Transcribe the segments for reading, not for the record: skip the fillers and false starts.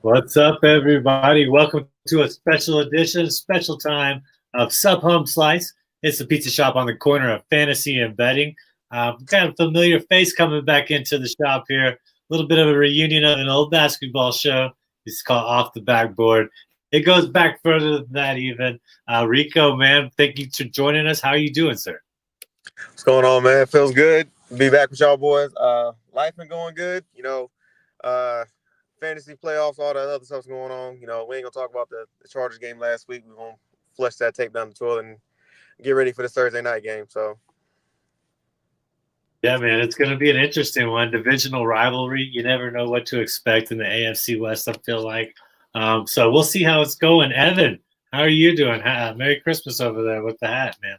What's up, everybody? Welcome to a special edition, special time of Homeslice. It's the pizza shop on the corner of fantasy and betting. Kind of familiar face coming back into the shop here. A little bit of a reunion of an old basketball show. It's called Off the Backboard. It goes back further than that, even. Rico, man, thank you for joining us. How are you doing, sir? What's going on, man? Feels good to be back with y'all boys. Life been going good. Uh, fantasy playoffs, all that other stuff's going on. We ain't gonna talk about the Chargers game last week. We're gonna flush that tape down the toilet and get ready for this Thursday night game. So Yeah, man, it's going to be an interesting one. Divisional rivalry. You never know what to expect in the AFC West, I feel like. So we'll see how it's going. Evan, how are you doing? Merry Christmas over there with the hat, man.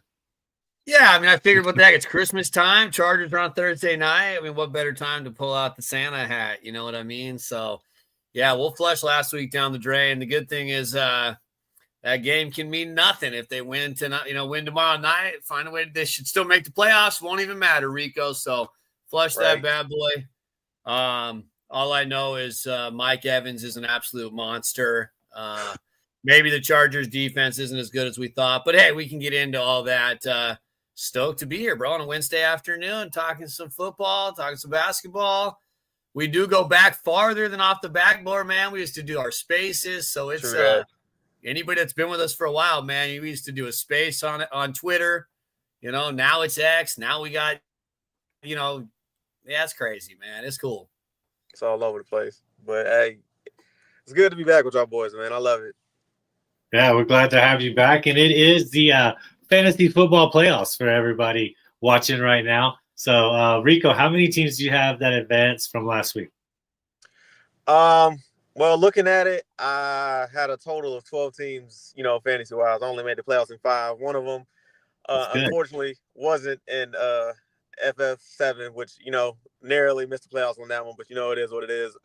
Yeah, I figured what the heck, it's Christmas time. Chargers are on Thursday night. What better time to pull out the Santa hat? You know what I mean? So, yeah, we'll flush last week down the drain. The good thing is that game can mean nothing if they win tonight. Win tomorrow night. Find a way. They should still make the playoffs. Won't even matter, Rico. So, flush that bad boy. All I know is Mike Evans is an absolute monster. Maybe the Chargers defense isn't as good as we thought, but hey, we can get into all that. Stoked to be here, bro, on a Wednesday afternoon, talking some football, talking some basketball. We do go back farther than off the backboard, man. We used to do our spaces, so it's anybody that's been with us for a while, man. We used to do a space on it on Twitter. Now it's X. Now we got, yeah, it's crazy, man. It's cool. It's all over the place, but hey, it's good to be back with y'all boys, man. I love it. Yeah, we're glad to have you back, and it is the fantasy football playoffs for everybody watching right now. So, Rico, how many teams do you have that advanced from last week? Well, looking at it, I had a total of 12 teams, fantasy-wise. I only made the playoffs in 5. One of them, unfortunately, wasn't in FF7, which, narrowly missed the playoffs on that one, but, it is what it is.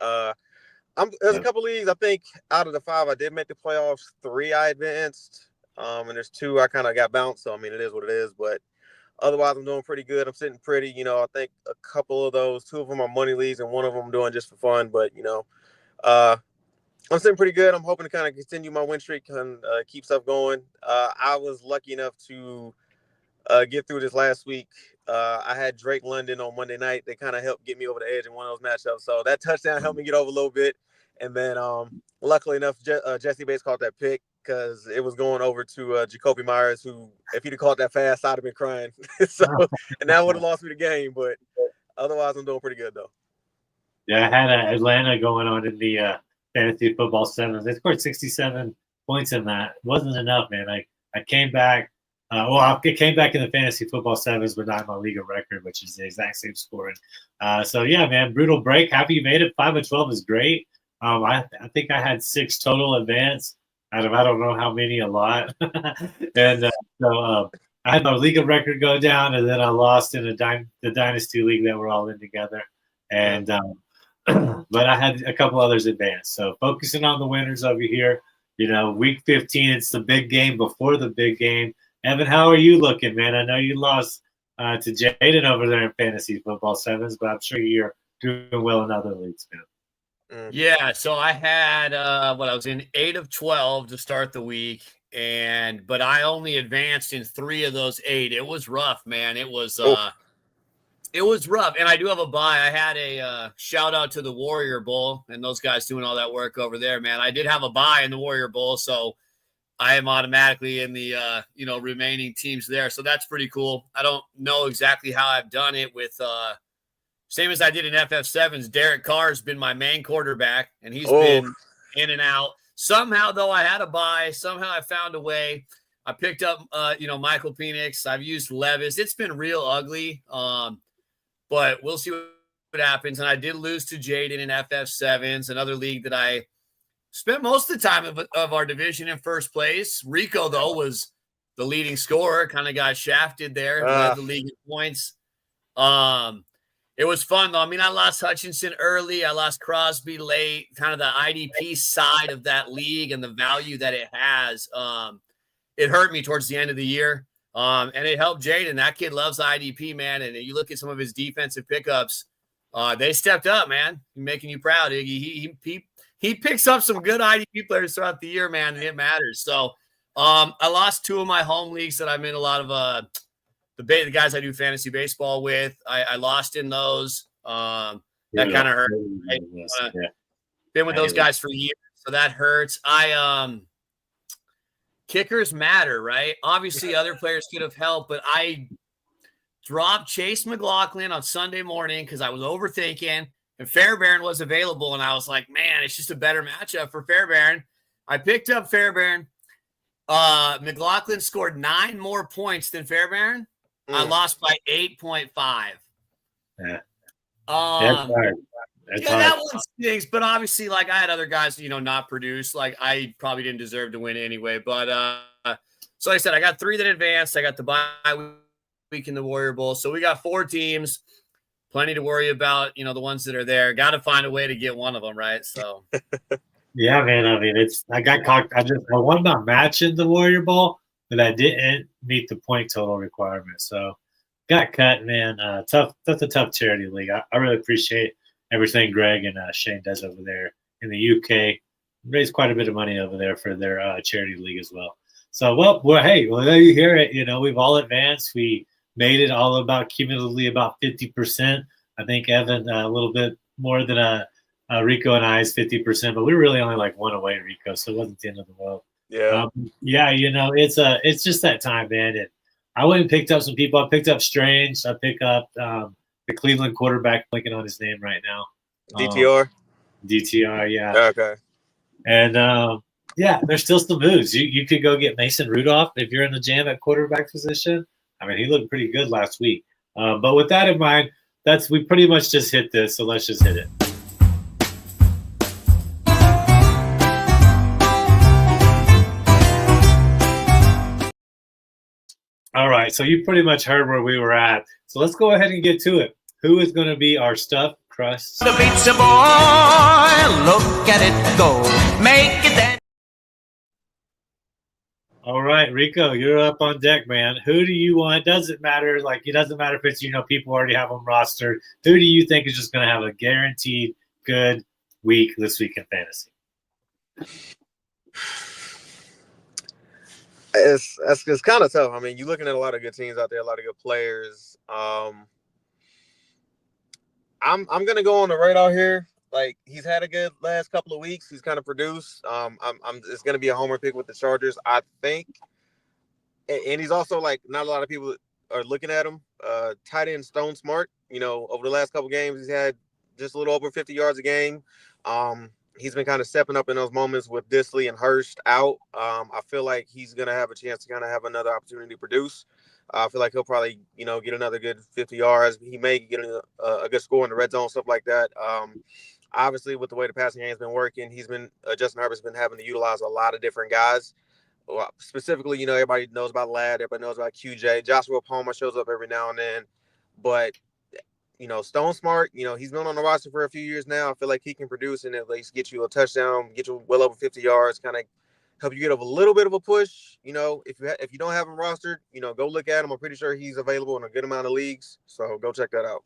There's a couple leagues, I think, out of the 5, I did make the playoffs. 3 I advanced, and there's 2 I kind of got bounced, so, it is what it is, but otherwise, I'm doing pretty good. I'm sitting pretty, I think a couple of those, 2 of them are money leagues, and 1 of them I'm doing just for fun, but, I'm sitting pretty good. I'm hoping to kind of continue my win streak and keep stuff going. I was lucky enough to get through this last week. I had Drake London on Monday night. They kind of helped get me over the edge in one of those matchups. So that touchdown helped me get over a little bit. And then luckily enough, Jesse Bates caught that pick because it was going over to Jacoby Myers, who, if he'd have caught that fast, I'd have been crying. And that would have lost me the game. But otherwise, I'm doing pretty good, though. Yeah, I had Atlanta going on in the fantasy football sevens. They scored 67 points in that. It wasn't enough, man. I came back. I came back in the fantasy football sevens, but not in my league of record, which is the exact same scoring. So yeah, man, brutal break. Happy you made it. 5-12 is great. I think I had 6 total advance out of I don't know how many, a lot. And so I had my league of record go down, and then I lost in the dynasty league that we're all in together. And but I had a couple others advanced. So focusing on the winners over here. Week 15, it's the big game before the big game. Evan, how are you looking, man? I know you lost to Jaden over there in fantasy football sevens, but I'm sure you're doing well in other leagues, man. Yeah, so I had I was in 8 of 12 to start the week, but I only advanced in 3 of those 8. It was rough, man. It was rough, and I do have a bye. I had a shout out to the Warrior Bowl and those guys doing all that work over there, man. I did have a bye in the Warrior Bowl, so I am automatically in the remaining teams there. So that's pretty cool. I don't know exactly how I've done it with same as I did in FF7s. Derek Carr has been my main quarterback, and he's been in and out. Somehow, though, I had a bye. Somehow I found a way. I picked up, Michael Penix. I've used Levis. It's been real ugly, but we'll see what happens. And I did lose to Jaden in FF7s, another league that I spent most of the time of our division in first place. Rico, though, was the leading scorer. Kind of got shafted there. Led the league in points. It was fun, though. I lost Hutchinson early. I lost Crosby late. Kind of the IDP side of that league and the value that it has. It hurt me towards the end of the year. And it helped Jaden. That kid loves IDP, man. And you look at some of his defensive pickups. they stepped up, man. Making you proud, Iggy. He picks up some good IDP players throughout the year, man, and it matters. So I lost 2 of my home leagues that I'm in a lot of the guys I do fantasy baseball with. I lost in those. That kind of hurt. Been with those guys for years, so that hurts. Kickers matter, right? Obviously, other players could have helped, but I dropped Chase McLaughlin on Sunday morning because I was overthinking, and Fairbairn was available, and I was like, man, it's just a better matchup for Fairbairn. I picked up Fairbairn. McLaughlin scored 9 more points than Fairbairn. I lost by 8.5. Yeah. That one stinks, but obviously, like, I had other guys, not produce. Like, I probably didn't deserve to win anyway. But so like I said, I got 3 that advanced. I got the bye week in the Warrior Bowl. So we got 4 teams, plenty to worry about. The ones that are there. Got to find a way to get one of them, right? So. Yeah, man. I mean, I got caught. I won my match in the Warrior Bowl, but I didn't meet the point total requirement. So got cut, man. Tough. That's a tough charity league. I really appreciate everything Greg and Shane does over there in the UK. Raised quite a bit of money over there for their charity league as well. So, hey, there you hear it. We've all advanced. We made it all about cumulatively about 50%. I think Evan a little bit more than Rico and I is 50%, but we were really only like 1 away, Rico. So it wasn't the end of the world. Yeah. It's just that time, man. And I went and picked up some people. I picked up Strange. I picked up the Cleveland quarterback, blinking on his name right now. DTR? DTR, yeah. Okay. And, there's still some moves. You could go get Mason Rudolph if you're in the jam at quarterback position. I mean, he looked pretty good last week. But with that in mind, we pretty much just hit this, so let's just hit it. All right, so you pretty much heard where we were at. So let's go ahead and get to it. Who is going to be our stuffed crust? The pizza boy, look at it go, make it that. All right, Rico, you're up on deck, man. Who do you want? Doesn't matter. Like, it doesn't matter if it's, people already have them rostered. Who do you think is just going to have a guaranteed good week this week in fantasy? It's kind of tough. I mean, you're looking at a lot of good teams out there, a lot of good players. I'm gonna go on the radar here. Like, he's had a good last couple of weeks. He's kind of produced. It's gonna be a homer pick with the Chargers, I think. And he's also, like, not a lot of people are looking at him. Tight end Stone Smart. Over the last couple of games, he's had just a little over 50 yards a game. He's been kind of stepping up in those moments with Disley and Hurst out. I feel like he's going to have a chance to kind of have another opportunity to produce. I feel like he'll probably, get another good 50 yards. He may get a good score in the red zone, stuff like that. Obviously, with the way the passing game has been working, Justin Herbert's been having to utilize a lot of different guys. Well, specifically, everybody knows about Ladd. Everybody knows about QJ. Joshua Palmer shows up every now and then. But Stone Smart, he's been on the roster for a few years now. I feel like he can produce and at least get you a touchdown, get you well over 50 yards, kind of help you get a little bit of a push. If you don't have him rostered, go look at him. I'm pretty sure he's available in a good amount of leagues. So go check that out.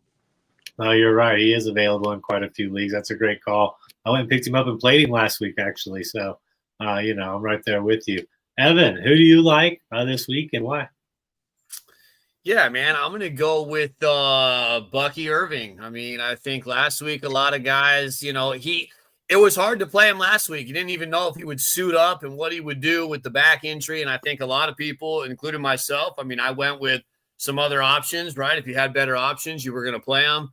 No, you're right. He is available in quite a few leagues. That's a great call. I went and picked him up and played him last week, actually. So, I'm right there with you. Evan, who do you like this week and why? Yeah, man, I'm going to go with Bucky Irving. I mean, I think last week a lot of guys, it was hard to play him last week. You didn't even know if he would suit up and what he would do with the back injury. And I think a lot of people, including myself, I mean, I went with some other options, right? If you had better options, you were going to play them.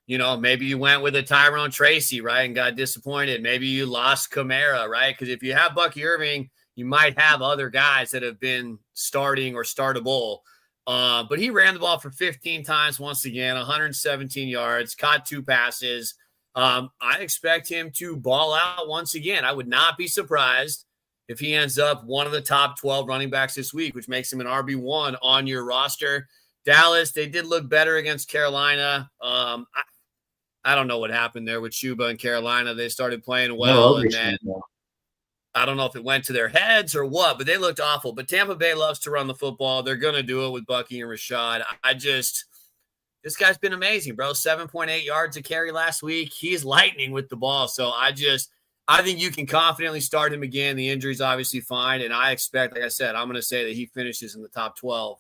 Maybe you went with a Tyrone Tracy, right, and got disappointed. Maybe you lost Kamara, right? Because if you have Bucky Irving, you might have other guys that have been starting or startable. But he ran the ball for 15 times once again, 117 yards, caught 2 passes. I expect him to ball out once again. I would not be surprised if he ends up one of the top 12 running backs this week, which makes him an RB1 on your roster. Dallas, they did look better against Carolina. I don't know what happened there with Chuba and Carolina. They started playing well, and then I don't know if it went to their heads or what, but they looked awful. But Tampa Bay loves to run the football. They're going to do it with Bucky and Rashad. this guy's been amazing, bro. 7.8 yards a carry last week. He's lightning with the ball. So I think you can confidently start him again. The injury's obviously fine. And I expect, like I said, I'm going to say that he finishes in the top 12.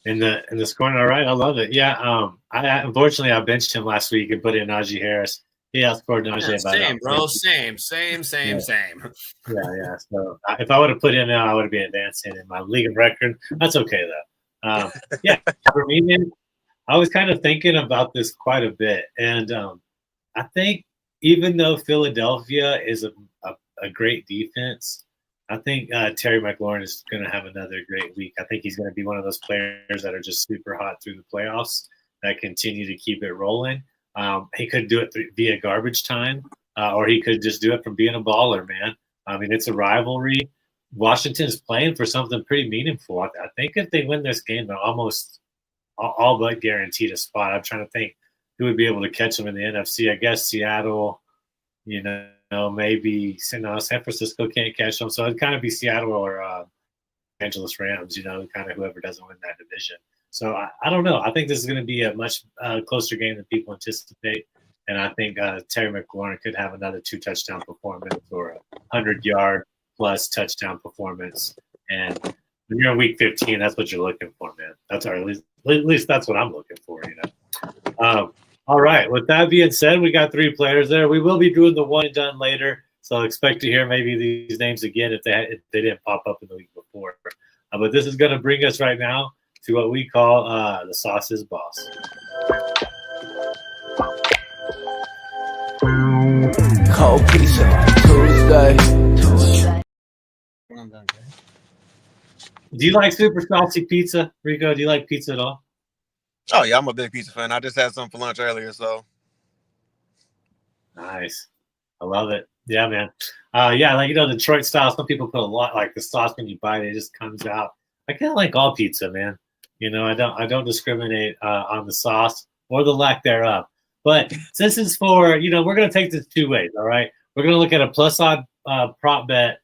In the scoring, all right. I love it. Yeah. Unfortunately I benched him last week and put in Najee Harris. He outscored Najee about same, bro. Same. Yeah. So if I would have put him in, I would have been advancing in my league of record. That's okay though. Yeah, for me, man, I was kind of thinking about this quite a bit, and I think even though Philadelphia is a great defense, I think Terry McLaurin is going to have another great week. I think he's going to be one of those players that are just super hot through the playoffs that continue to keep it rolling. He could do it via garbage time, or he could just do it from being a baller, man. I mean, it's a rivalry. Washington's playing for something pretty meaningful. I think if they win this game, they're almost all but guaranteed a spot. I'm trying to think who would be able to catch them in the NFC. I guess Seattle, maybe San Francisco can't catch them. So it'd kind of be Seattle or Angeles Rams, kind of whoever doesn't win that division. So I don't know. I think this is going to be a much closer game than people anticipate. And I think Terry McLaurin could have another 2-touchdown performance or a 100-yard plus touchdown performance. And when you're in week 15, that's what you're looking for, man. At least that's what I'm looking for, All right. With that being said, we got 3 players there. We will be doing the one and done later. So expect to hear maybe these names again if they didn't pop up in the week before. But this is going to bring us right now to what we call the Sauce is Boss. Cold pizza Tuesday. Do you like super saucy pizza, Rico? Do you like pizza at all? Oh yeah, I'm a big pizza fan. I just had some for lunch earlier, so nice. I love it. Yeah, man. Detroit style. Some people put a lot, like the sauce when you bite it just comes out. I kind of like all pizza, man. I don't discriminate on the sauce or the lack thereof. But since it's for, we're going to take this 2 ways, all right? We're going to look at a plus odd prop bet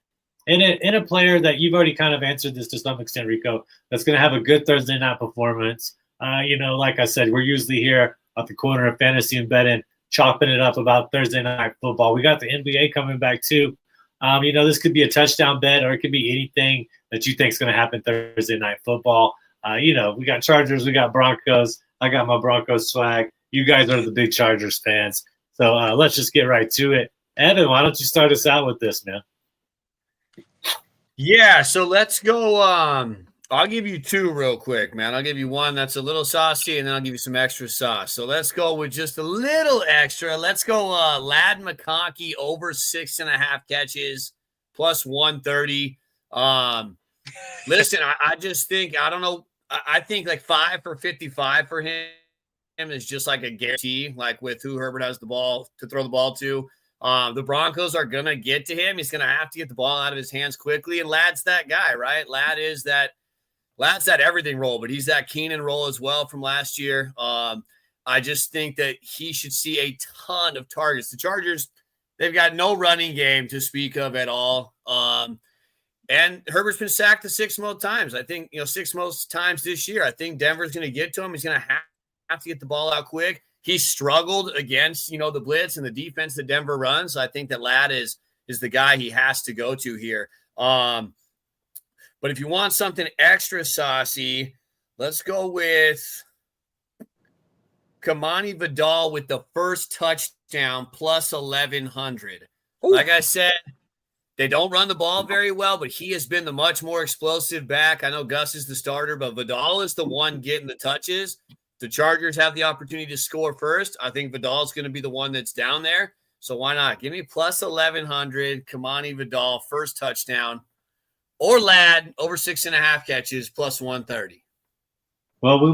in a player that you've already kind of answered this to some extent, Rico, that's going to have a good Thursday night performance. Like I said, we're usually here at the corner of fantasy and betting, chopping it up about Thursday night football. We got the NBA coming back too. This could be a touchdown bet or it could be anything that you think is going to happen Thursday night football. We got Chargers, we got Broncos. I got my Broncos swag. You guys are the big Chargers fans. So let's just get right to it. Evan, why don't you start us out with this, man? Yeah, so let's go. I'll give you 2 real quick, man. I'll give you one that's a little saucy, and then I'll give you some extra sauce. So let's go with just a little extra. Let's go Lad McConkey over 6.5 catches, plus 130. Listen, I just think, I don't know. I think like 5 for 55 for him is just like a guarantee, like with who Herbert has the ball to throw the ball to. The Broncos are going to get to him. He's going to have to get the ball out of his hands quickly. And Lad's that guy, right? Lad's that everything role, but he's that Keenan role as well from last year. I just think that he should see a ton of targets. The Chargers, they've got no running game to speak of at all. And Herbert's been sacked the 6 most times. I think, 6 most times this year. I think Denver's going to get to him. He's going to have to get the ball out quick. He struggled against, the blitz and the defense that Denver runs. So I think that Lad is the guy he has to go to here. But if you want something extra saucy, let's go with Kamani Vidal with the first touchdown plus 1,100. Ooh. Like I said, they don't run the ball very well, but he has been the much more explosive back. I know Gus is the starter, but Vidal is the one getting the touches. The Chargers have the opportunity to score first. I think Vidal's going to be the one that's down there. So why not? Give me plus 1,100, Kamani Vidal, first touchdown. Or Lad, over 6.5 catches, plus 130. Well, we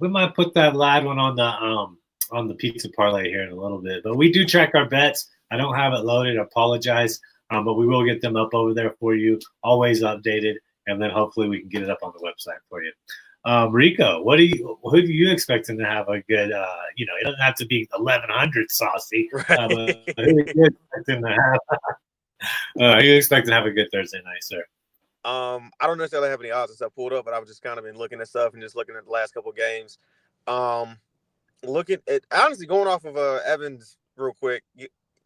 might put that Lad one on the pizza parlay here in a little bit. But we do check our bets. I don't have it loaded. I apologize. But we will get them up over there for you, always updated, and then hopefully we can get it up on the website for you. Rico, who do you expecting to have a good? It doesn't have to be 1,100 saucy. Right. But who are you expecting to have? Who are you expecting to have a good Thursday night, sir? I don't necessarily have any odds and stuff pulled up, but I've just kind of been looking at stuff and just looking at the last couple of games. Looking at honestly going off of Evans real quick.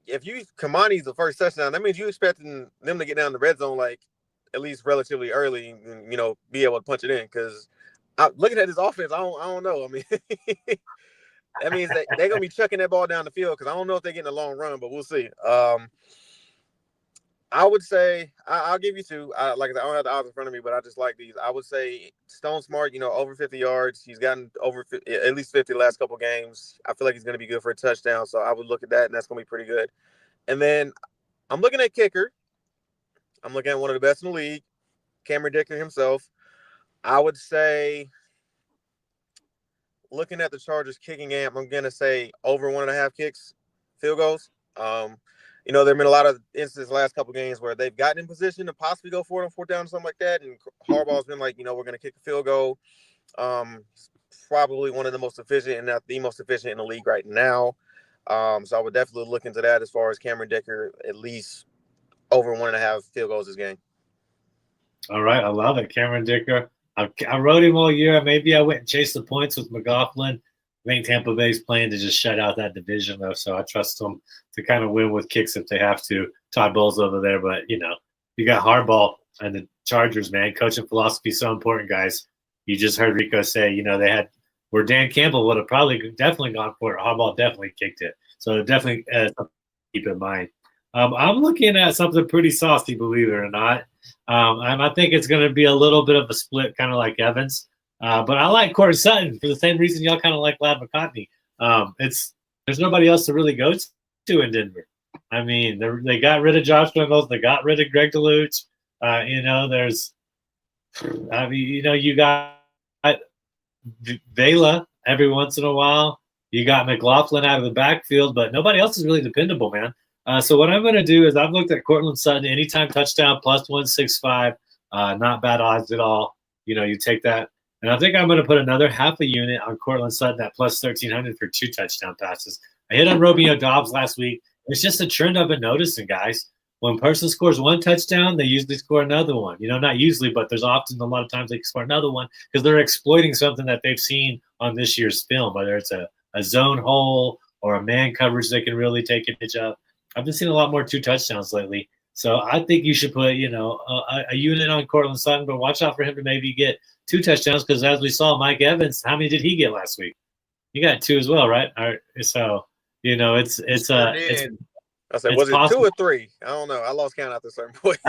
If Kamani's the first touchdown, that means you expecting them to get down the red zone like at least relatively early and be able to punch it in. Because looking at this offense, I don't know. I mean, that means that they're gonna be chucking that ball down the field because I don't know if they're getting a long run, but we'll see. I would say I'll give you two. Like I said, I don't have the odds in front of me, but I just like these. I would say Stone Smart, over 50 yards. He's gotten over 50, at least 50 the last couple games. I feel like he's going to be good for a touchdown, so I would look at that, and that's going to be pretty good. And then I'm looking at kicker. I'm looking at one of the best in the league, Cameron Dicker himself. I would say, looking at the Chargers kicking game, I'm going to say over 1.5 kicks, field goals. There have been a lot of instances the last couple of games where they've gotten in position to possibly go for it on fourth down or something like that. And Harbaugh's been like, we're going to kick a field goal. Probably one of the most efficient and not the most efficient in the league right now. So I would definitely look into that as far as Cameron Dicker, at least over 1.5 field goals this game. All right. I love it. Cameron Dicker. I rode him all year. Maybe I went and chased the points with McLaughlin. I think Tampa Bay's playing to just shut out that division, though, so I trust them to kind of win with kicks if they have to. Todd Bowles over there, but, you got Harbaugh and the Chargers, man. Coaching philosophy is so important, guys. You just heard Rico say, they had – where Dan Campbell would have definitely gone for it. Harbaugh definitely kicked it. So definitely something to keep in mind. I'm looking at something pretty saucy, believe it or not. And I think it's going to be a little bit of a split, kind of like Evans. But I like Corey Sutton for the same reason y'all kind of like Lad McConkey. There's nobody else to really go to in Denver. I mean, they got rid of Josh Reynolds. They got rid of Greg DeLuch. You got Vela every once in a while. You got McLaughlin out of the backfield, but nobody else is really dependable, man. So what I'm going to do is I've looked at Cortland Sutton, anytime touchdown, plus 165. Not bad odds at all. You take that. And I think I'm going to put another half a unit on Cortland Sutton at plus 1,300 for 2 touchdown passes. I hit on Romeo Dobbs last week. It's just a trend I've been noticing, guys. When a person scores 1 touchdown, they usually score another one. Not usually, but there's often a lot of times they score another one because they're exploiting something that they've seen on this year's film, whether it's a zone hole or a man coverage they can really take advantage of. I've been seeing a lot more 2 touchdowns lately. So I think you should put, a unit on Cortland Sutton, but watch out for him to maybe get 2 touchdowns because as we saw, Mike Evans, how many did he get last week? He got 2 as well, right? All right. So, it's I said, was it possible. 2 or 3? I don't know. I lost count after a certain point.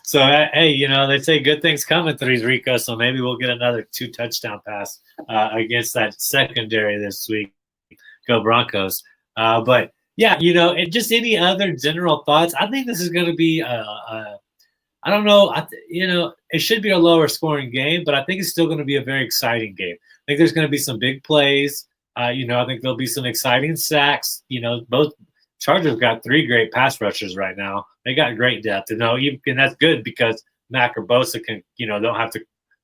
So, hey, they say good things come in threes, Rico. So maybe we'll get another 2 touchdown pass against that secondary this week. Go Broncos. But yeah, and just any other general thoughts. I think this is going to be I don't know. It should be a lower scoring game, but I think it's still going to be a very exciting game. I think there's going to be some big plays. I think there'll be some exciting sacks. Both Chargers got 3 great pass rushers right now. They got great depth, and that's good because Mac or Bosa can, don't have to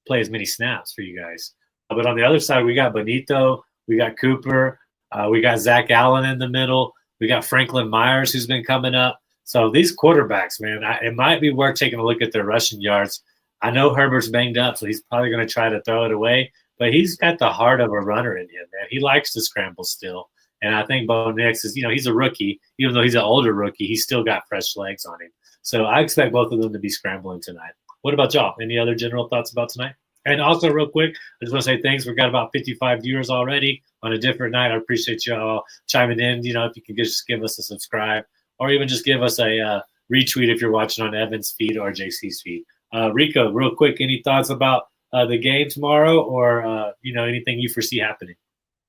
play as many snaps for you guys. But on the other side, we got Benito, we got Cooper, we got Zach Allen in the middle, we got Franklin Myers who's been coming up. So these quarterbacks, man, it might be worth taking a look at their rushing yards. I know Herbert's banged up, so he's probably going to try to throw it away. But he's got the heart of a runner in him, man. He likes to scramble still. And I think Bo Nix is, he's a rookie. Even though he's an older rookie, he's still got fresh legs on him. So I expect both of them to be scrambling tonight. What about y'all? Any other general thoughts about tonight? And also, real quick, I just want to say thanks. We've got about 55 viewers already on a different night. I appreciate y'all chiming in. If you could just give us a subscribe or even just give us a retweet if you're watching on Evan's feed or JC's feed. Rico, real quick, any thoughts about the game tomorrow or, anything you foresee happening?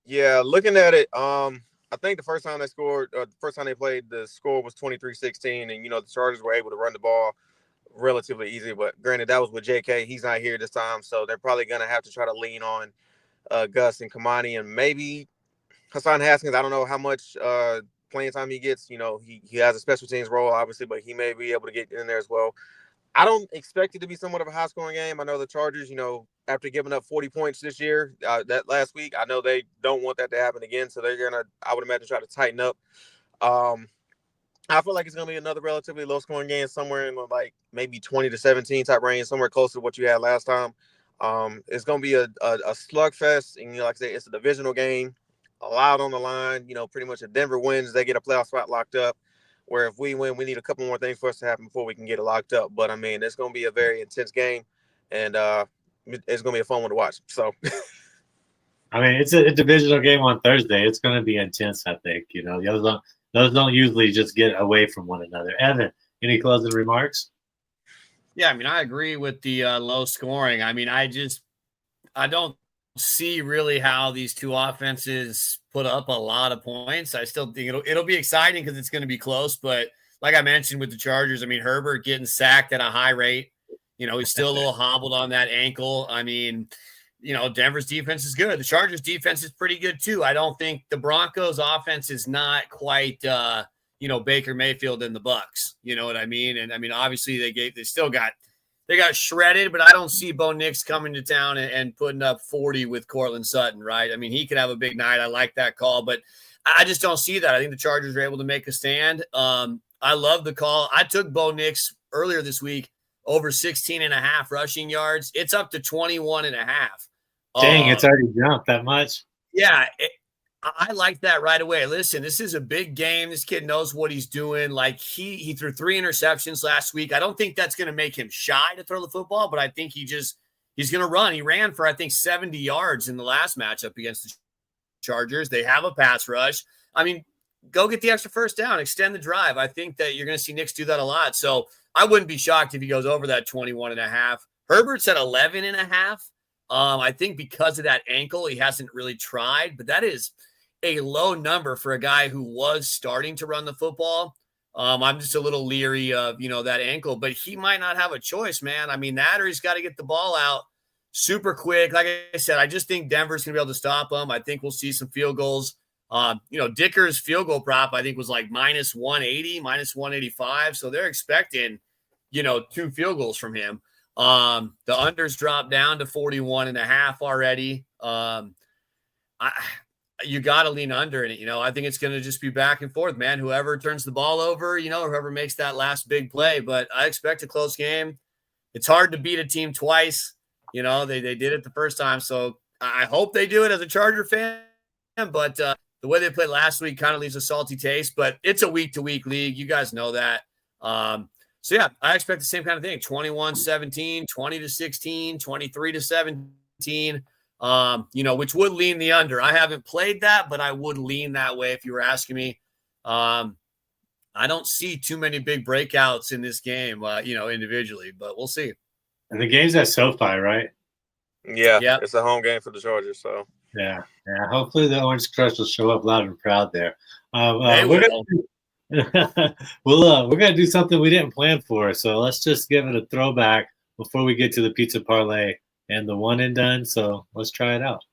Yeah, looking at it, I think the first time they scored, the first time they played, the score was 23-16, and, the Chargers were able to run the ball relatively easy. But granted, that was with JK. He's not here this time, so they're probably going to have to try to lean on Gus and Kamani and maybe Hassan Haskins. I don't know how much playing time he gets. He has a special teams role, obviously, but he may be able to get in there as well. I don't expect it to be somewhat of a high-scoring game. I know the Chargers, after giving up 40 points this year, that last week, I know they don't want that to happen again, so they're going to, I would imagine, try to tighten up. I feel like it's going to be another relatively low-scoring game, somewhere in like maybe 20-17 type range, somewhere close to what you had last time. It's going to be a slugfest, and like I say, it's a divisional game, a lot on the line. Pretty much if Denver wins, they get a playoff spot locked up. Where if we win, we need a couple more things for us to happen before we can get it locked up. But I mean, it's going to be a very intense game, and it's going to be a fun one to watch. So, I mean, it's a divisional game on Thursday. It's going to be intense, I think. Those don't usually just get away from one another. Evan, any closing remarks? Yeah, I mean, I agree with the low scoring. I mean, I don't see really how these two offenses put up a lot of points. I still think it'll be exciting because it's going to be close. But like I mentioned with the Chargers, I mean, Herbert getting sacked at a high rate. He's still a little hobbled on that ankle. I mean, Denver's defense is good. The Chargers defense is pretty good too. I don't think the Broncos offense is not quite, Baker Mayfield and the Bucks. You know what I mean? And I mean, obviously they got shredded, but I don't see Bo Nix coming to town and putting up 40 with Cortland Sutton, right? I mean, he could have a big night. I like that call, but I just don't see that. I think the Chargers are able to make a stand. I love the call. I took Bo Nix earlier this week over 16.5 rushing yards. It's up to 21.5. Dang, it's already jumped that much. Yeah, I like that right away. Listen, this is a big game. This kid knows what he's doing. Like he threw 3 interceptions last week. I don't think that's going to make him shy to throw the football, but I think he's going to run. He ran for, I think, 70 yards in the last matchup against the Chargers. They have a pass rush. I mean, go get the extra first down, extend the drive. I think that you're going to see Nix do that a lot. So I wouldn't be shocked if he goes over that 21.5. Herbert's at 11.5. I think because of that ankle, he hasn't really tried, but that is a low number for a guy who was starting to run the football. I'm just a little leery of, that ankle, but he might not have a choice, man. I mean, that or he's got to get the ball out super quick. Like I said, I just think Denver's going to be able to stop him. I think we'll see some field goals. Dicker's field goal prop, I think, was like minus 180, minus 185. So they're expecting, 2 field goals from him. The unders dropped down to 41.5 already. You got to lean under in it. I think it's going to just be back and forth, man. Whoever turns the ball over, whoever makes that last big play. But I expect a close game. It's hard to beat a team twice. They did it the first time. So I hope they do it as a Charger fan. But the way they played last week kind of leaves a salty taste. But it's a week-to-week league. You guys know that. So, yeah, I expect the same kind of thing, 21-17, 20-16, 23-17, which would lean the under. I haven't played that, but I would lean that way if you were asking me. I don't see too many big breakouts in this game, individually, but we'll see. And the game's at SoFi, right? Yeah, It's a home game for the Chargers, so. Yeah. Hopefully the Orange Crush will show up loud and proud there. We're gonna do something we didn't plan for, so let's just give it a throwback before we get to the pizza parlay and the one and done. So let's try it out.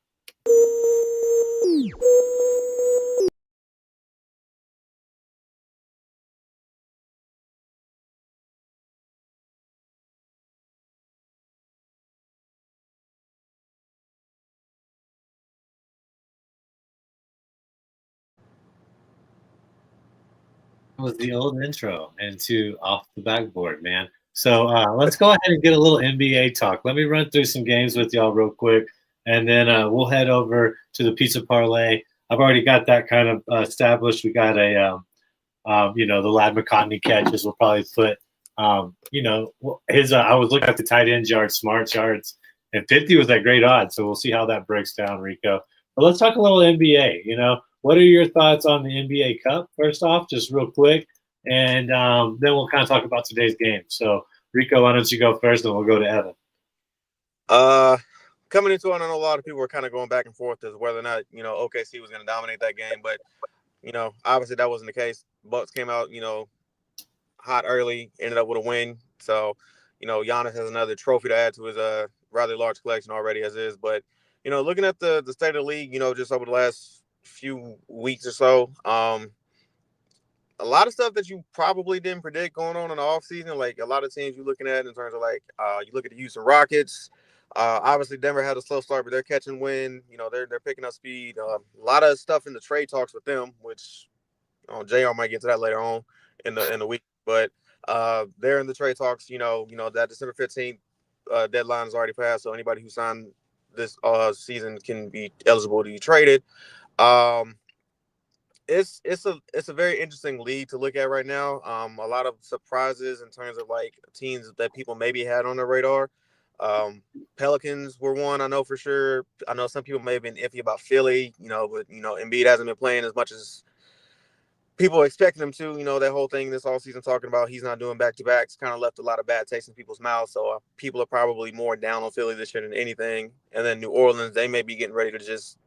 Was the old intro into Off the Backboard, man. So let's go ahead and get a little NBA talk. Let me run through some games with y'all real quick, and then we'll head over to the pizza parlay. I've already got that kind of established. We got the Lad McConkey catches. We'll probably put, his. I was looking at the tight end yards, smart yards, and 50 was at great odds. So we'll see how that breaks down, Rico. But let's talk a little NBA. What are your thoughts on the NBA Cup, first off, just real quick? And then we'll kind of talk about today's game. So, Rico, why don't you go first, and we'll go to Evan. Coming into it, I know a lot of people were kind of going back and forth as whether or not, OKC was going to dominate that game. But, obviously that wasn't the case. Bucks came out, hot early, ended up with a win. So, Giannis has another trophy to add to his rather large collection already as is. But, looking at the state of the league, just over the last few weeks or so, a lot of stuff that you probably didn't predict going on in the offseason, like a lot of teams you're looking at in terms of you look at the Houston Rockets. Obviously Denver had a slow start, but they're catching wind. They're picking up speed. A lot of stuff in the trade talks with them, which JR might get to that later on in the week, but they're in the trade talks. That December 15th deadline is already passed, so anybody who signed this season can be eligible to be traded. It's a very interesting league to look at right now. A lot of surprises in terms of like teams that people maybe had on their radar. Pelicans were one, I know for sure. I know some people may have been iffy about Philly, but Embiid hasn't been playing as much as people expecting him to. That whole thing this all season talking about he's not doing back-to-backs kind of left a lot of bad taste in people's mouths. So people are probably more down on Philly this year than anything. And then New Orleans, they may be getting ready to just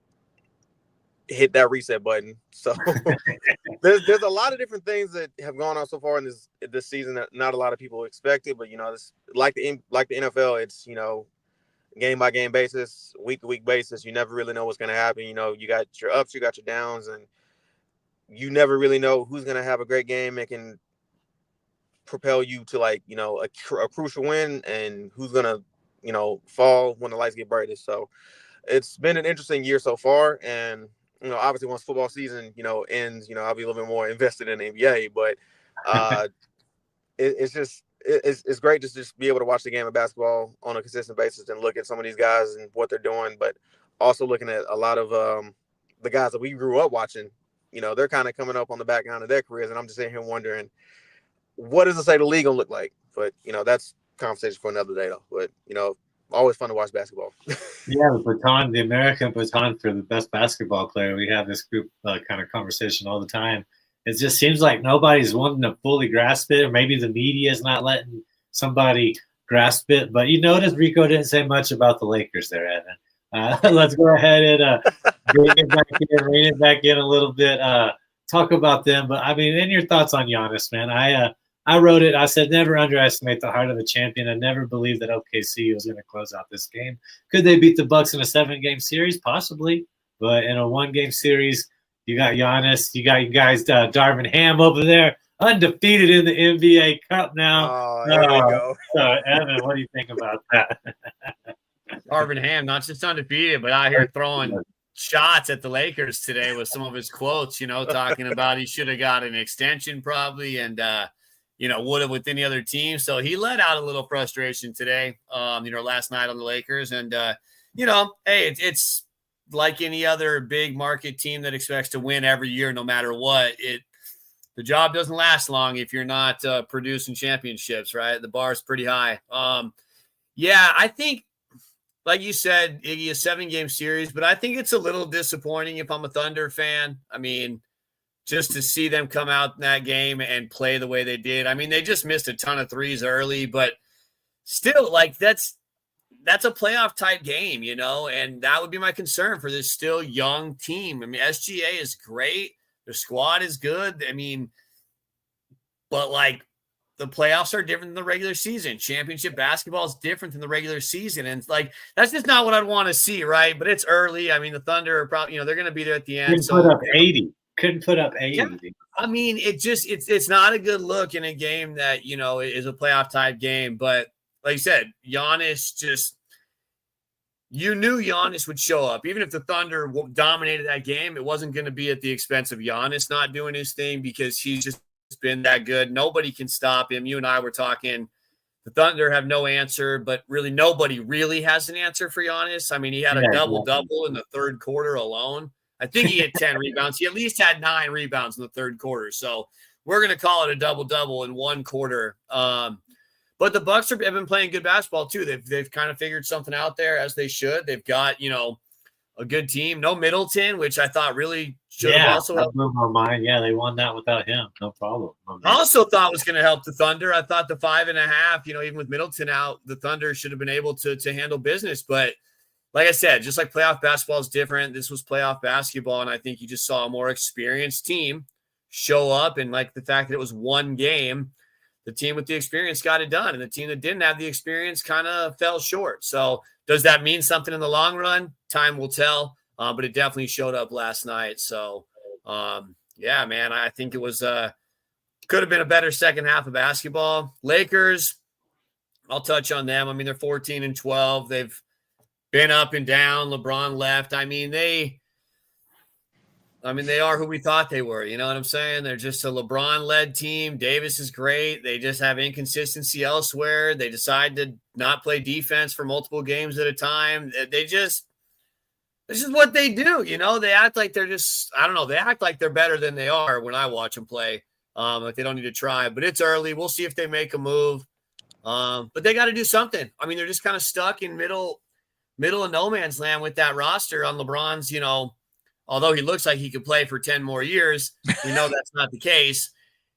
hit that reset button. So there's a lot of different things that have gone on so far in this season that not a lot of people expected. But it's like the NFL. It's game by game basis, week to week basis. You never really know what's going to happen. You got your ups, you got your downs, and you never really know who's going to have a great game and can propel you to a crucial win, and who's going to fall when the lights get brightest. So it's been an interesting year so far, and obviously once football season ends, I'll be a little bit more invested in the NBA. But it's great to just be able to watch the game of basketball on a consistent basis and look at some of these guys and what they're doing, but also looking at a lot of the guys that we grew up watching. They're kind of coming up on the background of their careers, and I'm just sitting here wondering, what does it say the league gonna look like? But that's conversation for another day, though. But always fun to watch basketball. Yeah, the American baton for the best basketball player. We have this group kind of conversation all the time. It just seems like nobody's wanting to fully grasp it, or maybe the media is not letting somebody grasp it. But you notice Rico didn't say much about the Lakers there, Evan. Let's go ahead and rein it back in a little bit. Talk about them. But I mean, and your thoughts on Giannis, man. I wrote it. I said, never underestimate the heart of a champion. I never believed that OKC was going to close out this game. Could they beat the Bucks in a 7-game series? Possibly. But in a 1-game series, you got Giannis. You got you guys, Darvin Ham over there, undefeated in the NBA Cup now. Oh, there we go. Evan, what do you think about that? Darvin Ham, not just undefeated, but out here throwing shots at the Lakers today with some of his quotes, talking about he should have got an extension probably, and would have with any other team. So he let out a little frustration today, last night on the Lakers. And, hey, it's like any other big market team that expects to win every year, no matter what. The job doesn't last long if you're not producing championships, right? The bar is pretty high. I think, like you said, Iggy, a 7-game series, but I think it's a little disappointing if I'm a Thunder fan. I mean, just to see them come out in that game and play the way they did. I mean, they just missed a ton of threes early, but still, that's a playoff type game, and that would be my concern for this still young team. I mean, SGA is great. Their squad is good. I mean, but the playoffs are different than the regular season. Championship basketball is different than the regular season. And that's just not what I'd want to see. Right. But it's early. I mean, the Thunder are probably, they're going to be there at the end. Couldn't put up 80. Yeah. I mean, it's not a good look in a game that, is a playoff type game. But like you said, Giannis you knew Giannis would show up. Even if the Thunder dominated that game, it wasn't going to be at the expense of Giannis not doing his thing, because he's just been that good. Nobody can stop him. You and I were talking, the Thunder have no answer, but really nobody really has an answer for Giannis. I mean, he had a double-double in the third quarter alone. I think he had 10 rebounds. He at least had 9 rebounds in the third quarter. So we're going to call it a double-double in one quarter. But the Bucks have been playing good basketball too. They've kind of figured something out there, as they should. They've got, a good team. No Middleton, which I thought really should have also helped. Blew my mind. Yeah, they won that without him. No problem. I also thought was going to help the Thunder. I thought the 5.5, even with Middleton out, the Thunder should have been able to handle business. But like I said, just like playoff basketball is different, this was playoff basketball, and I think you just saw a more experienced team show up. And like the fact that it was one game, the team with the experience got it done, and the team that didn't have the experience kind of fell short. So does that mean something in the long run? Time will tell, but it definitely showed up last night. So, yeah, man, I think it was could have been a better second half of basketball. Lakers, I'll touch on them. I mean, they're 14-12. They've been up and down. LeBron left. I mean, I mean, they are who we thought they were. You know what I'm saying? They're just a LeBron-led team. Davis is great. They just have inconsistency elsewhere. They decide to not play defense for multiple games at a time. This is what they do. You know, they act like they're just, I don't know. They act like they're better than they are when I watch them play. Like they don't need to try, but it's early. We'll see if they make a move. But they got to do something. I mean, they're just kind of stuck in middle of no man's land with that roster on LeBron's, although he looks like he could play for 10 more years, we know that's not the case.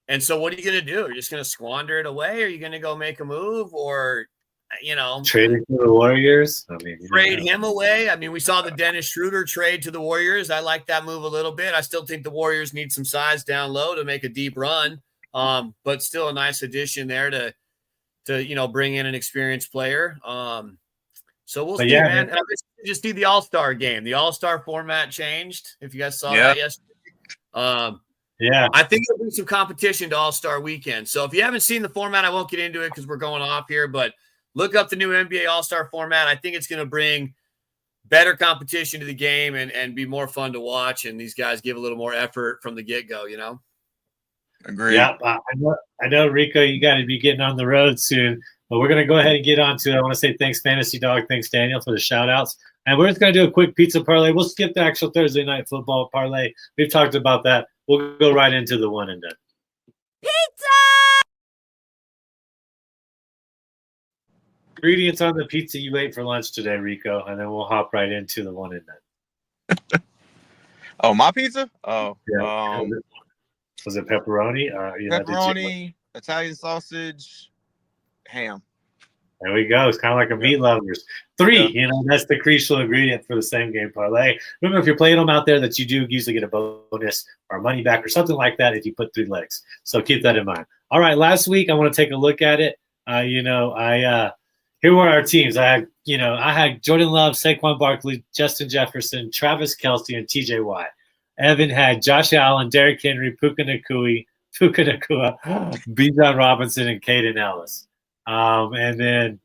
And so what are you going to do? You're just going to squander it away? Are you going to go make a move or, trade it to the Warriors? I mean, trade him away? I mean, we saw the Dennis Schroeder trade to the Warriors. I like that move a little bit. I still think the Warriors need some size down low to make a deep run. But still a nice addition there to bring in an experienced player. So we'll see, man. And I just do the All-Star game. The All-Star format changed. If you guys saw that yesterday. I think there'll be some competition to All-Star weekend. So if you haven't seen the format, I won't get into it because we're going off here, but look up the new NBA All-Star format. I think it's going to bring better competition to the game and be more fun to watch. And these guys give a little more effort from the get-go, Agreed. Yeah, I know, Rico, you got to be getting on the road soon. But we're going to go ahead and get on to it. I want to say thanks, Fantasy Dog. Thanks, Daniel, for the shout-outs. And we're just going to do a quick pizza parlay. We'll skip the actual Thursday night football parlay. We've talked about that. We'll go right into the one and done. Pizza! Ingredients on the pizza you ate for lunch today, Rico, and then we'll hop right into the one and done. Oh, my pizza? Oh, yeah. Was it pepperoni? Pepperoni, Italian sausage, ham. There we go. It's kind of like a meat lovers. 3, that's the crucial ingredient for the same game parlay. Remember, if you're playing them out there, that you do usually get a bonus or money back or something like that if you put 3 legs. So keep that in mind. All right, last week I want to take a look at it. Here were our teams. I had Jordan Love, Saquon Barkley, Justin Jefferson, Travis Kelce, and T.J. Watt. Evan had Josh Allen, Derrick Henry, Puka Nacua, Bijan Robinson, and Caden Ellis. And then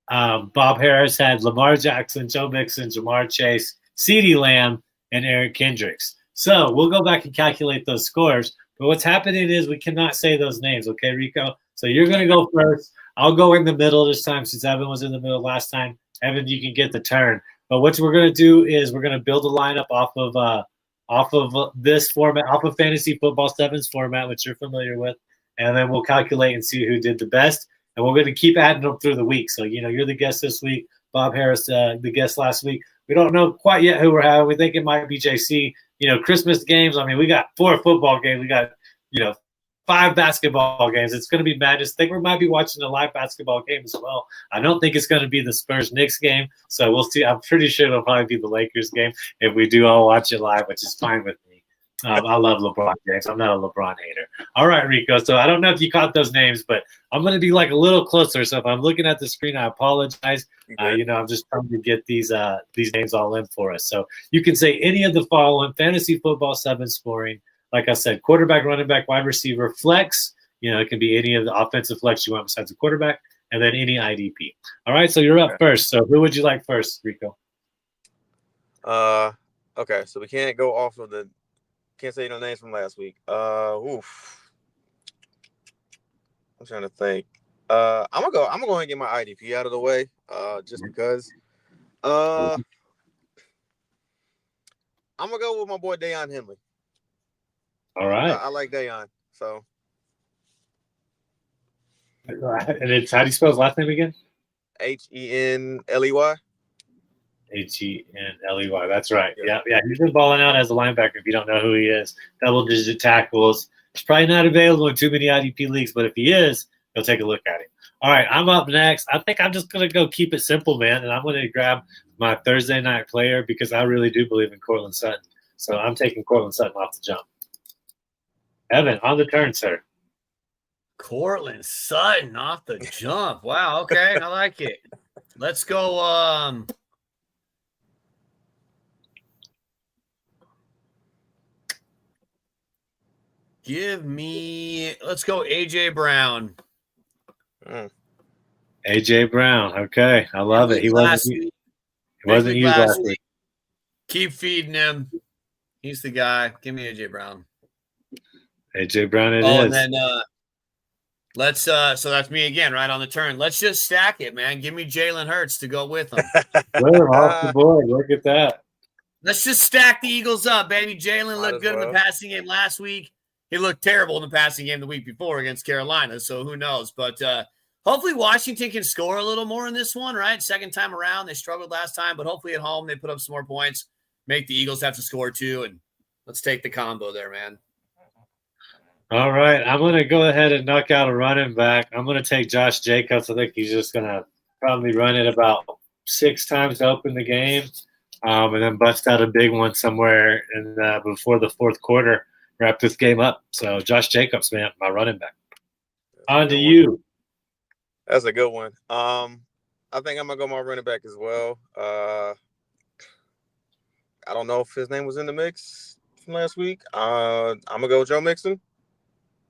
Bob Harris had Lamar Jackson, Joe Mixon, Jamar Chase, CeeDee Lamb, and Eric Kendricks. So we'll go back and calculate those scores. But what's happening is we cannot say those names, okay, Rico? So you're going to go first. I'll go in the middle this time since Evan was in the middle last time. Evan, you can get the turn. But what we're going to do is we're going to build a lineup off of this format, off of Fantasy Football 7's format, which you're familiar with. And then we'll calculate and see who did the best. And we're going to keep adding them through the week. So, you're the guest this week. Bob Harris, the guest last week. We don't know quite yet who we're having. We think it might be JC. Christmas games. I mean, we got 4 football games. We got, 5 basketball games. It's going to be madness. I think we might be watching a live basketball game as well. I don't think it's going to be the Spurs-Knicks game. So we'll see. I'm pretty sure it'll probably be the Lakers game if we do all watch it live, which is fine with me. I love LeBron James. I'm not a LeBron hater. All right, Rico. So I don't know if you caught those names, but I'm going to be like a little closer. So if I'm looking at the screen, I apologize. I'm just trying to get these names all in for us. So you can say any of the following: Fantasy Football 7 scoring. Like I said, quarterback, running back, wide receiver, flex. It can be any of the offensive flex you want besides the quarterback, and then any IDP. All right, so you're up first. So who would you like first, Rico? Okay, so we can't go off of can't say no names from last week. I'm trying to think. I'm gonna go ahead and get my IDP out of the way, just because. I'm gonna go with my boy Deion Henley. All right. I like Deion. So. And it's, how do you spell his last name again? Henley. Henley. That's right. Yeah. He's been balling out as a linebacker. If you don't know who he is, double-digit tackles. He's probably not available in too many IDP leagues, but if he is, go take a look at him. All right, I'm up next. I think I'm just going to go keep it simple, man, and I'm going to grab my Thursday night player because I really do believe in Cortland Sutton. So I'm taking Cortland Sutton off the jump. Evan, on the turn, sir. Cortland Sutton off the jump. Wow, okay, I like it. Let's go. Let's go AJ Brown. AJ Brown. Okay, I love it. He wasn't used last week. Keep feeding him. He's the guy. Give me AJ Brown. AJ Brown it is. And then let's so that's me again, right on the turn. Let's just stack it, man. Give me Jalen Hurts to go with him. We're off the board. Look at that. Let's just stack the Eagles up, baby. Jalen Might looked as good in well. the passing game last week. He looked terrible in the passing game the week before against Carolina, so who knows? But hopefully Washington can score a little more in this one, right? Second time around. They struggled last time, but hopefully at home they put up some more points, make the Eagles have to score too, and let's take the combo there, man. All right. I'm going to go ahead and knock out a running back. I'm going to take Josh Jacobs. I think he's just going to probably run it about 6 times to open the game, and then bust out a big one somewhere before the fourth quarter, wrap this game up. So Josh Jacobs, man, my running back. On to you. That's a good one. I think I'm going to go my running back as well. I don't know if his name was in the mix from last week. I'm going to go Joe Mixon.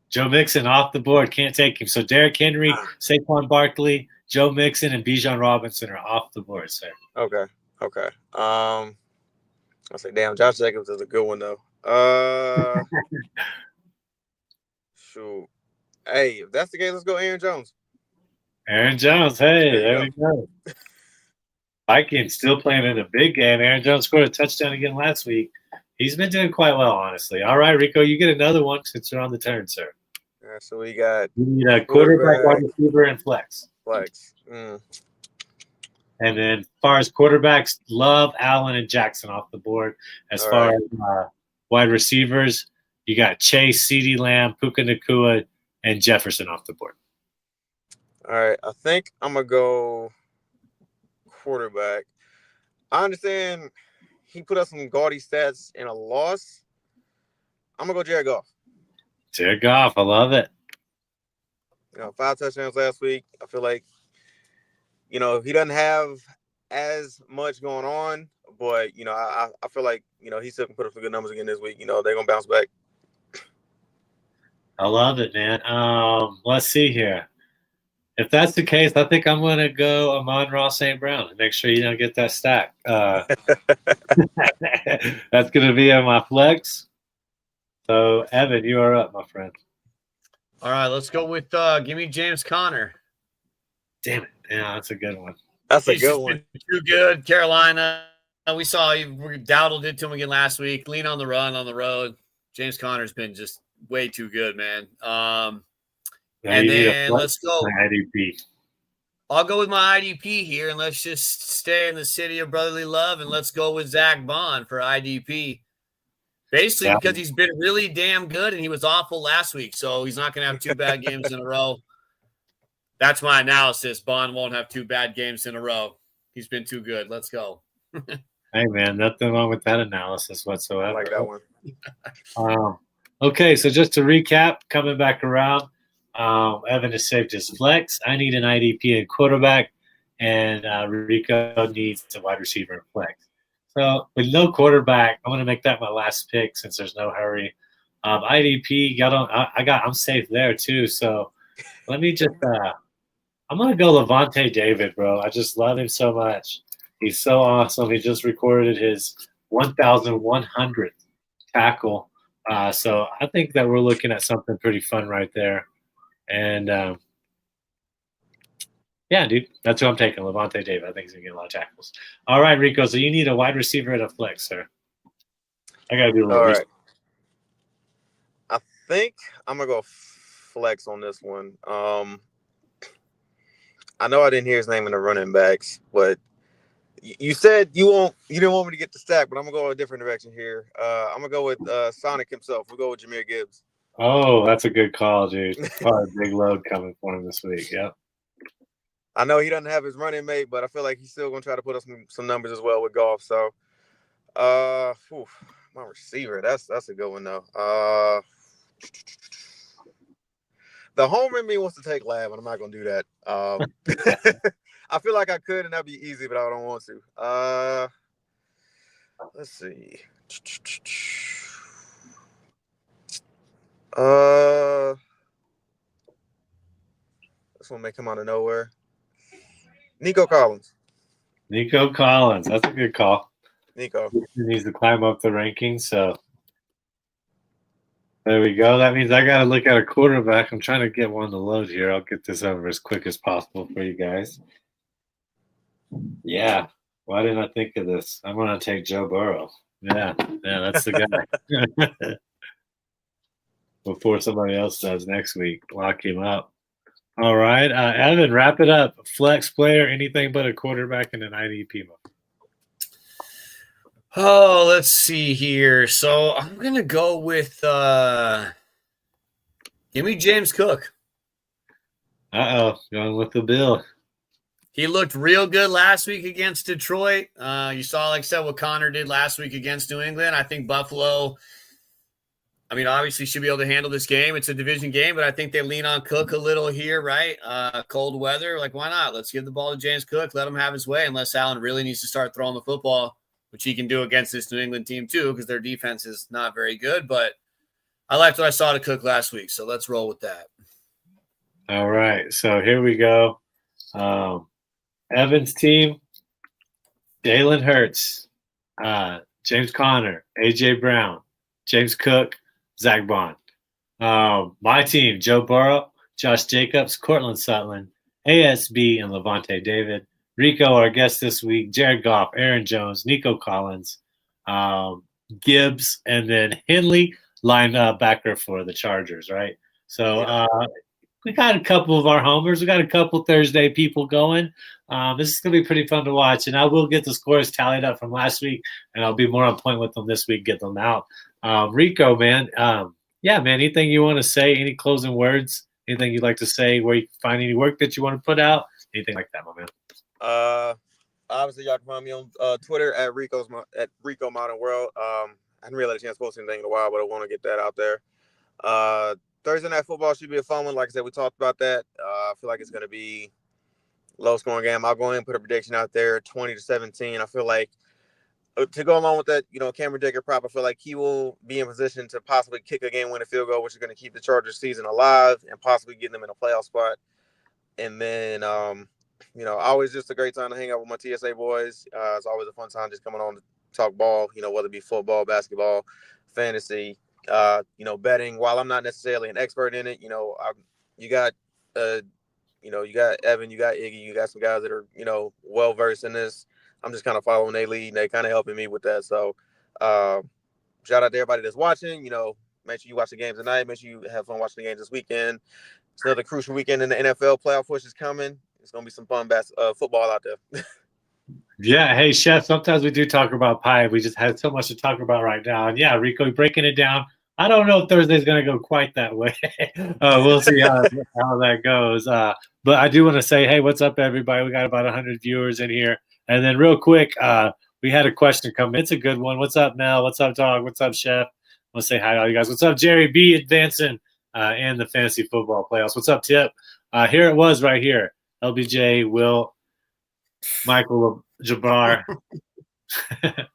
Joe Mixon off the board. Can't take him. So Derrick Henry, Saquon Barkley, Joe Mixon, and Bijan Robinson are off the board, sir. Okay. I say, damn, Josh Jacobs is a good one, though. Shoot. Hey, if that's the case, let's go Aaron Jones. Aaron Jones. Hey, there we go. Vikings still playing in a big game. Aaron Jones scored a touchdown again last week. He's been doing quite well, honestly. All right, Rico, you get another one since you're on the turn, sir. Yeah, so we got you need a quarterback, wide receiver, and flex. And then as far as quarterbacks, Love, Allen, and Jackson off the board. As far as wide receivers, you got Chase, CeeDee Lamb, Puka Nacua, and Jefferson off the board. All right, I think I'm going to go quarterback. I understand he put up some gaudy stats in a loss. I'm going to go Jared Goff. Jared Goff, I love it. 5 touchdowns last week. I feel like, he doesn't have as much going on, but, I feel like, he still can put up some good numbers again this week. They're going to bounce back. I love it, man. Let's see here. If that's the case, I think I'm going to go Amon-Ra St. Brown and make sure you don't get that stack. That's going to be on my flex. So, Evan, you are up, my friend. All right, let's go with give me James Conner. Damn it. Yeah, that's a good one. That's a good one. Too good. Carolina. We saw Dowdle did to him again last week. Lean on the run on the road. James Conner's been just way too good, man. And then let's go. IDP. I'll go with my IDP here, and let's just stay in the city of brotherly love, and let's go with Zach Bond for IDP. Basically, because he's been really damn good, and he was awful last week, so he's not going to have 2 bad games in a row. That's my analysis. Bond won't have 2 bad games in a row. He's been too good. Let's go. Hey, man, nothing wrong with that analysis whatsoever. I like that one. Okay, so just to recap, coming back around, Evan has saved his flex. I need an IDP and quarterback, and Rico needs a wide receiver and flex. So with no quarterback, I'm going to make that my last pick since there's no hurry. IDP, I'm safe there too. So let me just I'm going to go Levante David, bro. I just love him so much. He's so awesome. He just recorded his 1,100th tackle. So I think that we're looking at something pretty fun right there. And yeah, dude, that's who I'm taking, Levante David. I think he's going to get a lot of tackles. All right, Rico, so you need a wide receiver and a flex, sir. I got to do a little research. I think I'm going to go flex on this one. I know I didn't hear his name in the running backs, but you said you didn't want me to get the stack, but I'm going to go a different direction here. I'm going to go with Sonic himself. We'll go with Jahmyr Gibbs. Oh, that's a good call, dude. Probably a big load coming for him this week. Yep. I know he doesn't have his running mate, but I feel like he's still going to try to put up some numbers as well with Goff. So, my receiver, that's a good one, though. The homer in me wants to take Lab, and I'm not going to do that. I feel like I could, and that'd be easy, but I don't want to. Let's see. This one may come out of nowhere. Nico Collins. Nico Collins. That's a good call. Nico. He needs to climb up the rankings. So there we go. That means I got to look at a quarterback. I'm trying to get one to load here. I'll get this over as quick as possible for you guys. Yeah. Why didn't I think of this? I'm going to take Joe Burrow. Yeah, that's the guy. Before somebody else does next week, lock him up. All right. Evan, wrap it up. Flex player, anything but a quarterback in an IDP mode. Oh, let's see here. So I'm going to go with give me James Cook. Going with the Bill. He looked real good last week against Detroit. You saw, like I said, what Connor did last week against New England. I think Buffalo, obviously should be able to handle this game. It's a division game, but I think they lean on Cook a little here, right? Cold weather, like why not? Let's give the ball to James Cook. Let him have his way unless Allen really needs to start throwing the football, which he can do against this New England team too because their defense is not very good. But I liked what I saw to Cook last week, so let's roll with that. All right, so here we go. Evan's team, Jalen Hurts, James Conner, A.J. Brown, James Cook, Zach Bond. My team, Joe Burrow, Josh Jacobs, Cortland Sutton, ASB, and Levante David. Rico, our guest this week, Jared Goff, Aaron Jones, Nico Collins, Gibbs, and then Henley, linebacker for the Chargers, right? So we got a couple of our homers. We got a couple Thursday people going. This is going to be pretty fun to watch, and I will get the scores tallied up from last week, and I'll be more on point with them this week, get them out. Rico, man, anything you want to say, any closing words, anything you'd like to say, where you find any work that you want to put out, anything like that, my man? Obviously, y'all can find me on Twitter at Rico Modern World. I haven't really had a chance to post anything in a while, but I want to get that out there. Thursday Night Football should be a fun one. Like I said, we talked about that. I feel like it's going to be a low-scoring game. I'll go ahead and put a prediction out there, 20-17. I feel like to go along with that, Cameron Dicker prop, I feel like he will be in position to possibly kick a game-winning field goal, which is going to keep the Chargers season alive and possibly get them in a playoff spot. And then, always just a great time to hang out with my TSA boys. It's always a fun time just coming on to talk ball, whether it be football, basketball, fantasy, betting. While I'm not necessarily an expert in it, you got Evan, you got Iggy, you got some guys that are, well versed in this. I'm just kind of following their lead and they kind of helping me with that. So shout out to everybody that's watching. Make sure you watch the games tonight. Make sure you have fun watching the games this weekend. It's another crucial weekend in the NFL. Playoff push is coming. It's gonna be some fun football out there. Yeah, hey Chef, sometimes we do talk about pie. We just had so much to talk about right now. And yeah, Rico, breaking it down. I don't know if Thursday's going to go quite that way. We'll see how that goes. But I do want to say, hey, what's up, everybody? We got about 100 viewers in here. And then real quick, we had a question come in. It's a good one. What's up, Mel? What's up, Dog? What's up, Chef? I want to say hi to all you guys. What's up, Jerry B. advancing in the fantasy football playoffs? What's up, Tip? Here it was right here. LBJ, Will, Michael Jabbar. There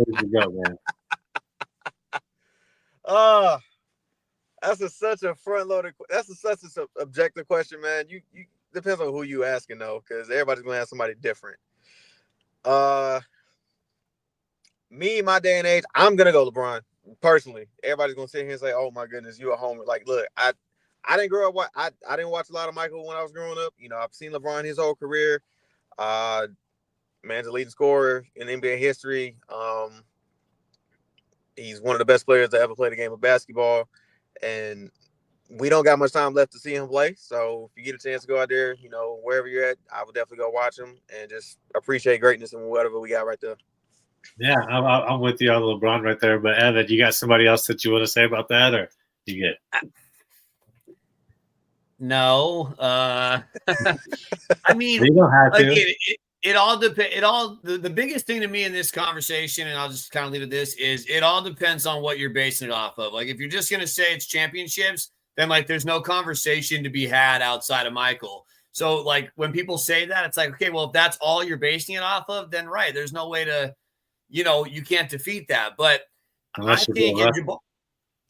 you go, man. That's such a front-loaded. That's such an objective question, man. You depends on who you asking though, because everybody's gonna have somebody different. Me, my day and age, I'm gonna go LeBron personally. Everybody's gonna sit here and say, "Oh my goodness, you a homer." Like, look, I didn't grow up. I didn't watch a lot of Michael when I was growing up. I've seen LeBron his whole career. Man's a leading scorer in NBA history. He's one of the best players to ever play the game of basketball, and we don't got much time left to see him play. So if you get a chance to go out there, wherever you're at, I would definitely go watch him and just appreciate greatness and whatever we got right there. Yeah, I'm with you on LeBron right there. But Evan, you got somebody else that you want to say about that, or you good? No, I mean, you don't have to. Again, it all depends. The biggest thing to me in this conversation, and I'll just kind of leave it this, is it all depends on what you're basing it off of. Like, if you're just going to say it's championships, then like there's no conversation to be had outside of Michael. So like when people say that, it's like, okay, well, if that's all you're basing it off of, then right, there's no way to, you can't defeat that. But Unless I think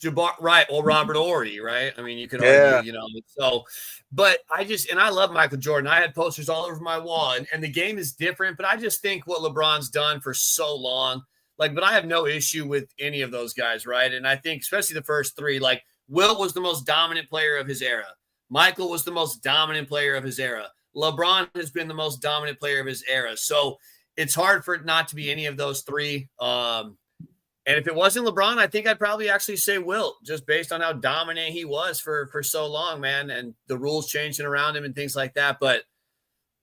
Jabbar, right? Or Robert Ory, right? I mean, you can Yeah. argue, So, but I love Michael Jordan. I had posters all over my wall, and the game is different. But I just think what LeBron's done for so long, but I have no issue with any of those guys, right? And I think especially the first three, Wilt was the most dominant player of his era. Michael was the most dominant player of his era. LeBron has been the most dominant player of his era. So it's hard for it not to be any of those three. And if it wasn't LeBron, I think I'd probably actually say Wilt, just based on how dominant he was for so long, man, and the rules changing around him and things like that. But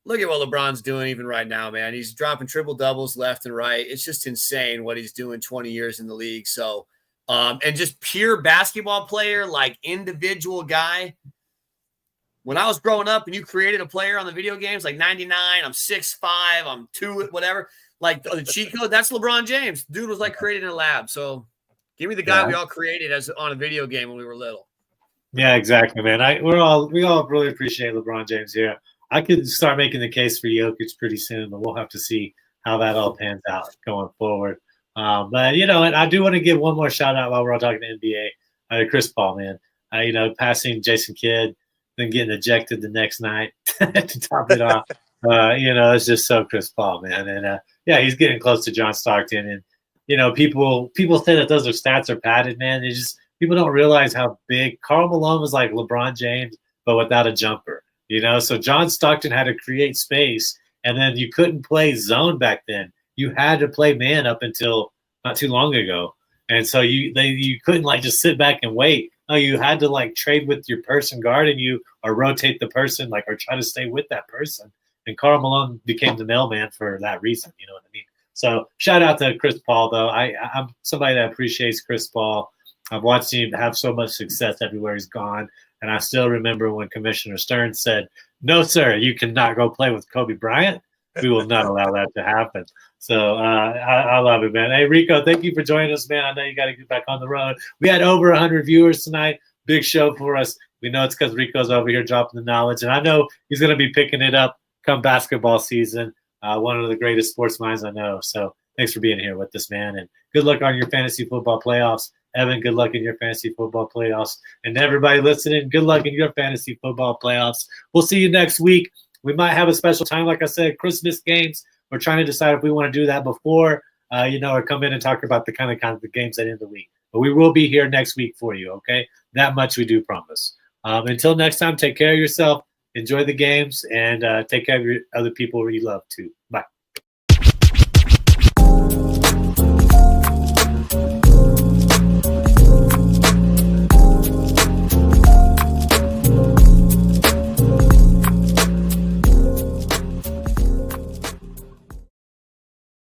look at what LeBron's doing even right now, man. He's dropping triple doubles left and right. It's just insane what he's doing 20 years in the league. So, and just pure basketball player, individual guy. When I was growing up and you created a player on the video games, 99, I'm 6'5", I'm 2, whatever. The cheat code, that's LeBron James. Dude was created in a lab. So give me the guy we all created as on a video game when we were little. Yeah, exactly, man. We all really appreciate LeBron James here. I could start making the case for Jokic pretty soon, but we'll have to see how that all pans out going forward. But I do want to give one more shout out while we're all talking NBA to Chris Paul, man. Passing Jason Kidd, then getting ejected the next night to top it off. It's just so Chris Paul, man. And he's getting close to John Stockton. And, people say that those stats are padded, man. It's just people don't realize how big Karl Malone was like LeBron James, but without a jumper, So John Stockton had to create space, and then you couldn't play zone back then. You had to play man up until not too long ago. And so you couldn't just sit back and wait. No, you had to trade with your person guarding you or rotate the person or try to stay with that person. And Karl Malone became the mailman for that reason. You know what I mean? So shout out to Chris Paul, though. I'm somebody that appreciates Chris Paul. I've watched him have so much success everywhere he's gone. And I still remember when Commissioner Stern said, "No, sir, you cannot go play with Kobe Bryant. We will not allow that to happen." So I love it, man. Hey, Rico, thank you for joining us, man. I know you got to get back on the road. We had over 100 viewers tonight. Big show for us. We know it's because Rico's over here dropping the knowledge. And I know he's going to be picking it up come basketball season. One of the greatest sports minds I know. So thanks for being here with us, man. And good luck on your fantasy football playoffs. Evan, good luck in your fantasy football playoffs. And everybody listening, good luck in your fantasy football playoffs. We'll see you next week. We might have a special time, like I said, Christmas games. We're trying to decide if we want to do that before, or come in and talk about the kind of the games that end the week. But we will be here next week for you, okay? That much we do promise. Until next time, take care of yourself. Enjoy the games, and take care of your other people you love, too. Bye.